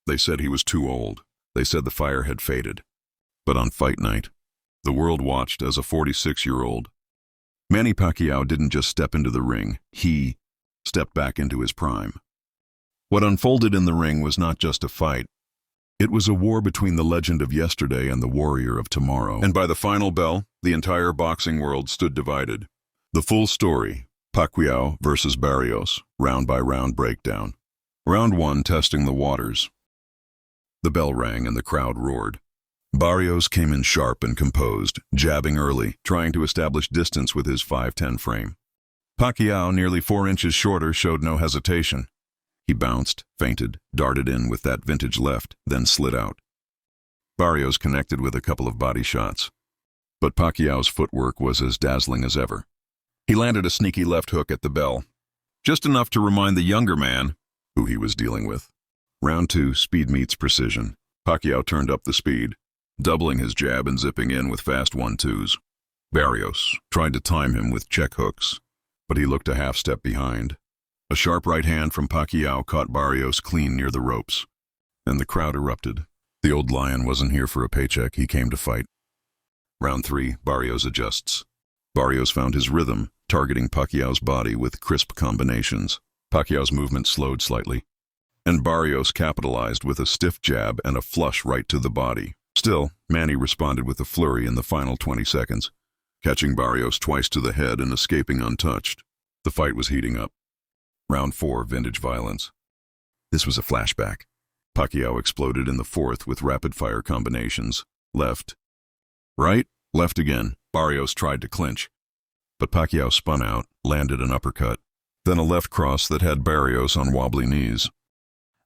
They said he was too old. They said the fire had faded. But on fight night, the world watched as a 46-year-old Manny Pacquiao didn't just step into the ring, he stepped back into his prime. What unfolded in the ring was not just a fight. It was a war between the legend of yesterday and the warrior of tomorrow. And by the final bell, the entire boxing world stood divided. The full story, Pacquiao versus Barrios, round-by-round breakdown. Round 1, testing the waters. The bell rang and the crowd roared. Barrios came in sharp and composed, jabbing early, trying to establish distance with his 5'10" frame. Pacquiao, nearly 4 inches shorter, showed no hesitation. He bounced, feinted, darted in with that vintage left, then slid out. Barrios connected with a couple of body shots, but Pacquiao's footwork was as dazzling as ever. He landed a sneaky left hook at the bell, just enough to remind the younger man who he was dealing with. Round 2, speed meets precision. Pacquiao turned up the speed, doubling his jab and zipping in with fast 1-2s. Barrios tried to time him with check hooks, but he looked a half step behind. A sharp right hand from Pacquiao caught Barrios clean near the ropes, and the crowd erupted. The old lion wasn't here for a paycheck, he came to fight. Round 3, Barrios adjusts. Barrios found his rhythm, targeting Pacquiao's body with crisp combinations. Pacquiao's movement slowed slightly, and Barrios capitalized with a stiff jab and a flush right to the body. Still, Manny responded with a flurry in the final 20 seconds, catching Barrios twice to the head and escaping untouched. The fight was heating up. Round 4, vintage violence. This was a flashback. Pacquiao exploded in the 4th with rapid-fire combinations. Left, right, left again. Barrios tried to clinch, but Pacquiao spun out, landed an uppercut, then a left cross that had Barrios on wobbly knees.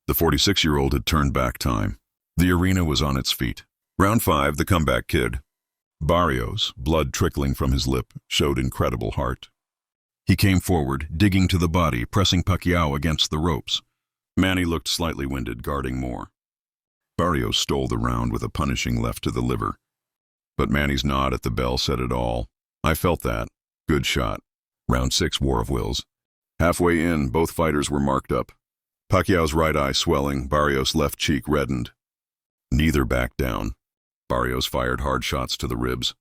The 46-year-old had turned back time. The arena was on its feet. Round 5, the comeback kid. Barrios, blood trickling from his lip, showed incredible heart. He came forward, digging to the body, pressing Pacquiao against the ropes. Manny looked slightly winded, guarding more. Barrios stole the round with a punishing left to the liver. But Manny's nod at the bell said it all. I felt that. Good shot. Round 6, war of wills. Halfway in, both fighters were marked up. Pacquiao's right eye swelling, Barrios' left cheek reddened. Neither backed down. Barrios fired hard shots to the ribs,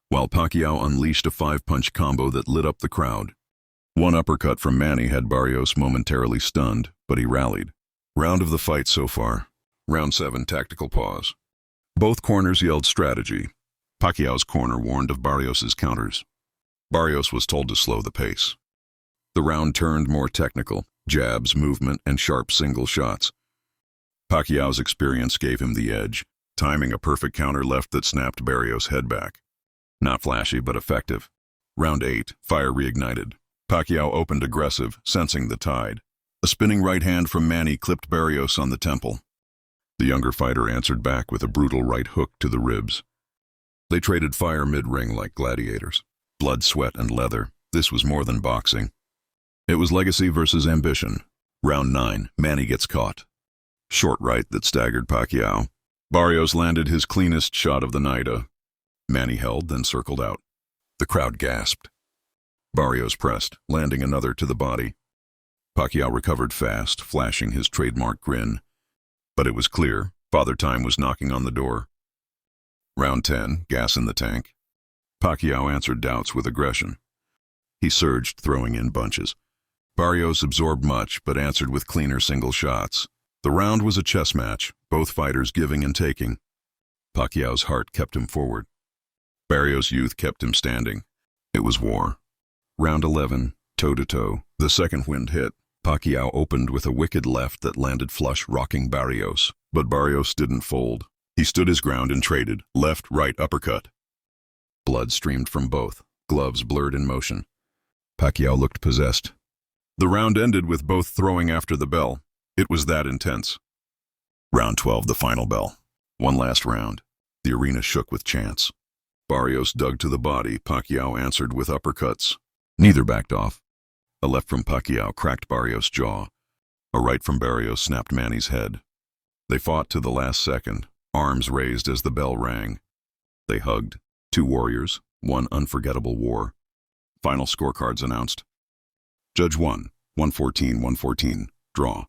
while Pacquiao unleashed a 5-punch combo that lit up the crowd. One uppercut from Manny had Barrios momentarily stunned, but he rallied. Round of the fight so far. Round 7, tactical pause. Both corners yelled strategy. Pacquiao's corner warned of Barrios' counters. Barrios was told to slow the pace. The round turned more technical, jabs, movement, and sharp single shots. Pacquiao's experience gave him the edge, timing a perfect counter left that snapped Barrios' head back. Not flashy, but effective. Round 8, fire reignited. Pacquiao opened aggressive, sensing the tide. A spinning right hand from Manny clipped Barrios on the temple. The younger fighter answered back with a brutal right hook to the ribs. They traded fire mid-ring like gladiators. Blood, sweat, and leather. This was more than boxing. It was legacy versus ambition. Round 9, Manny gets caught. Short right that staggered Pacquiao. Barrios landed his cleanest shot of the night. Manny held, then circled out. The crowd gasped. Barrios pressed, landing another to the body. Pacquiao recovered fast, flashing his trademark grin. But it was clear, Father Time was knocking on the door. Round 10, gas in the tank. Pacquiao answered doubts with aggression. He surged, throwing in bunches. Barrios absorbed much, but answered with cleaner single shots. The round was a chess match, both fighters giving and taking. Pacquiao's heart kept him forward. Barrios' youth kept him standing. It was war. Round 11, toe-to-toe. The second wind hit. Pacquiao opened with a wicked left that landed flush, rocking Barrios. But Barrios didn't fold. He stood his ground and traded. Left, right, uppercut. Blood streamed from both. Gloves blurred in motion. Pacquiao looked possessed. The round ended with both throwing after the bell. It was that intense. Round 12, the final bell. One last round. The arena shook with chants. Barrios dug to the body. Pacquiao answered with uppercuts. Neither backed off. A left from Pacquiao cracked Barrios' jaw. A right from Barrios snapped Manny's head. They fought to the last second, arms raised as the bell rang. They hugged. 2 warriors, 1 unforgettable war. Final scorecards announced. Judge 1, 114-114, draw.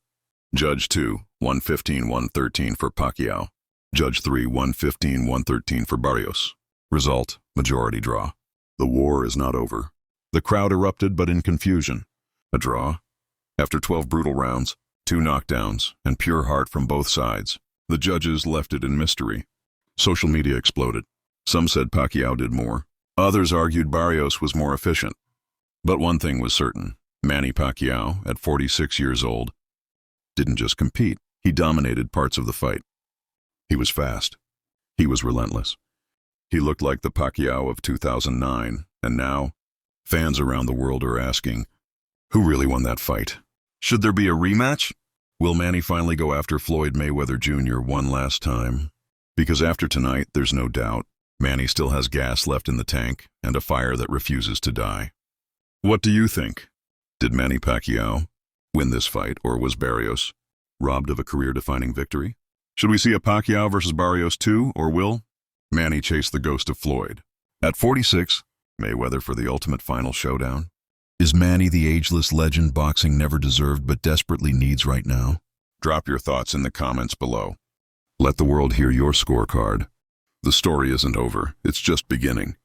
Judge 2, 115-113 for Pacquiao. Judge 3, 115-113 for Barrios. Result, majority draw. The war is not over. The crowd erupted, but in confusion. A draw? After 12 brutal rounds, 2 knockdowns, and pure heart from both sides, the judges left it in mystery. Social media exploded. Some said Pacquiao did more. Others argued Barrios was more efficient. But one thing was certain. Manny Pacquiao, at 46 years old, didn't just compete. He dominated parts of the fight. He was fast. He was relentless. He looked like the Pacquiao of 2009, and now, fans around the world are asking, who really won that fight? Should there be a rematch? Will Manny finally go after Floyd Mayweather Jr. one last time? Because after tonight, there's no doubt, Manny still has gas left in the tank and a fire that refuses to die. What do you think? Did Manny Pacquiao win this fight, or was Barrios robbed of a career-defining victory? Should we see a Pacquiao versus Barrios 2, or will Manny chase the ghost of Floyd? At 46, Mayweather for the ultimate final showdown? Is Manny the ageless legend boxing never deserved but desperately needs right now? Drop your thoughts in the comments below. Let the world hear your scorecard. The story isn't over, it's just beginning.